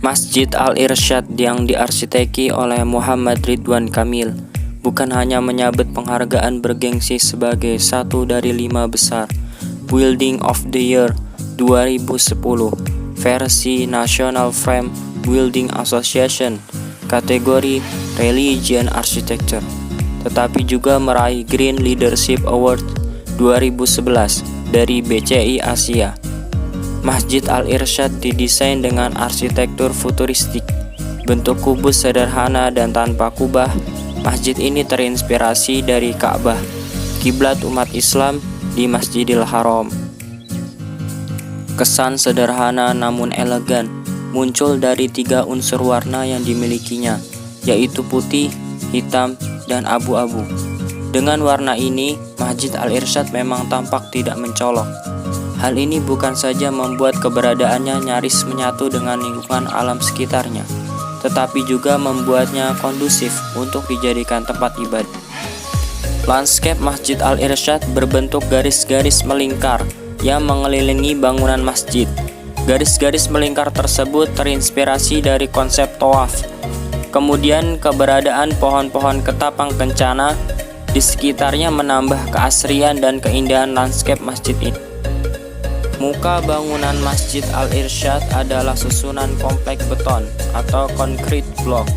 Masjid Al-Irsyad yang diarsiteki oleh Muhammad Ridwan Kamil bukan hanya menyabet penghargaan bergengsi sebagai satu dari 5 besar Building of the Year 2010 versi National Frame Building Association kategori Religion Architecture, tetapi juga meraih Green Leadership Award 2011 dari BCI Asia. Masjid Al-Irsyad didesain dengan arsitektur futuristik, bentuk kubus sederhana dan tanpa kubah. Masjid ini terinspirasi dari Ka'bah, kiblat umat Islam di Masjidil Haram. Kesan sederhana namun elegan muncul dari 3 unsur warna yang dimilikinya, yaitu putih, hitam, dan abu-abu. Dengan warna ini, Masjid Al-Irsyad memang tampak tidak mencolok. Hal ini bukan saja membuat keberadaannya nyaris menyatu dengan lingkungan alam sekitarnya, tetapi juga membuatnya kondusif untuk dijadikan tempat ibadah. Landscape Masjid Al-Irsyad berbentuk garis-garis melingkar yang mengelilingi bangunan masjid. Garis-garis melingkar tersebut terinspirasi dari konsep tawaf. Kemudian keberadaan pohon-pohon ketapang kencana di sekitarnya menambah keasrian dan keindahan landscape masjid ini. Muka bangunan Masjid Al-Irsyad adalah susunan kompleks beton atau concrete block.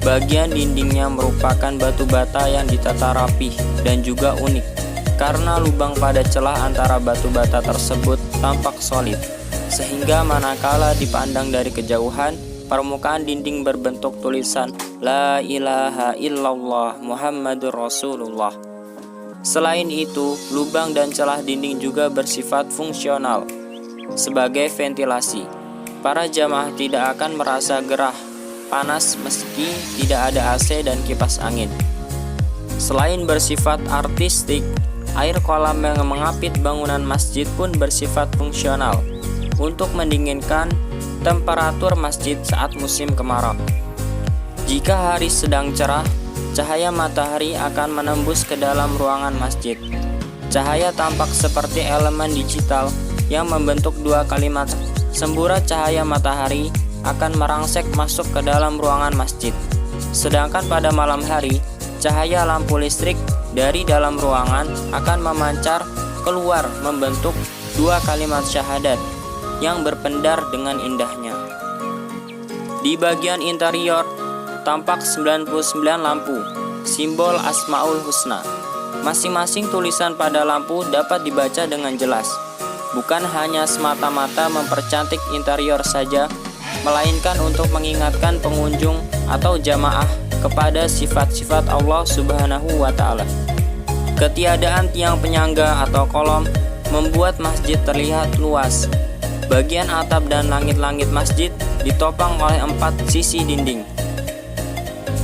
Bagian dindingnya merupakan batu bata yang ditata rapih dan juga unik, karena lubang pada celah antara batu bata tersebut tampak solid, sehingga manakala dipandang dari kejauhan, permukaan dinding berbentuk tulisan La ilaha illallah Muhammadur Rasulullah. Selain itu, lubang dan celah dinding juga bersifat fungsional sebagai ventilasi. Para jamaah tidak akan merasa gerah, panas meski tidak ada AC dan kipas angin. Selain bersifat artistik, air kolam yang mengapit bangunan masjid pun bersifat fungsional untuk mendinginkan temperatur masjid saat musim kemarau. Jika hari sedang cerah, cahaya matahari akan menembus ke dalam ruangan masjid. Cahaya tampak seperti elemen digital yang membentuk 2 kalimat. Semburat cahaya matahari akan merangsek masuk ke dalam ruangan masjid. Sedangkan pada malam hari, cahaya lampu listrik dari dalam ruangan akan memancar keluar membentuk 2 kalimat syahadat yang berpendar dengan indahnya. Di bagian interior tampak 99 lampu, simbol Asmaul Husna. Masing-masing tulisan pada lampu dapat dibaca dengan jelas. Bukan hanya semata-mata mempercantik interior saja, melainkan untuk mengingatkan pengunjung atau jamaah kepada sifat-sifat Allah Subhanahu wa Ta'ala. Ketiadaan tiang penyangga atau kolom membuat masjid terlihat luas. Bagian atap dan langit-langit masjid ditopang oleh 4 sisi dinding.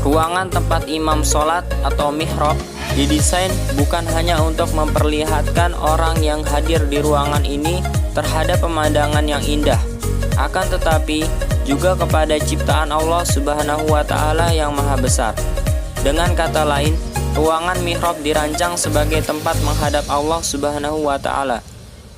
Ruangan tempat imam sholat atau mihrab didesain bukan hanya untuk memperlihatkan orang yang hadir di ruangan ini terhadap pemandangan yang indah, akan tetapi juga kepada ciptaan Allah Subhanahu wa Ta'ala yang maha besar. Dengan kata lain, ruangan mihrab dirancang sebagai tempat menghadap Allah Subhanahu wa Ta'ala.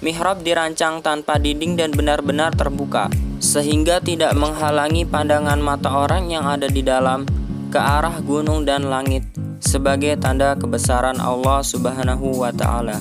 Mihrab dirancang tanpa dinding dan benar-benar terbuka, sehingga tidak menghalangi pandangan mata orang yang ada di dalam ke arah gunung dan langit sebagai tanda kebesaran Allah Subhanahu wa Ta'ala.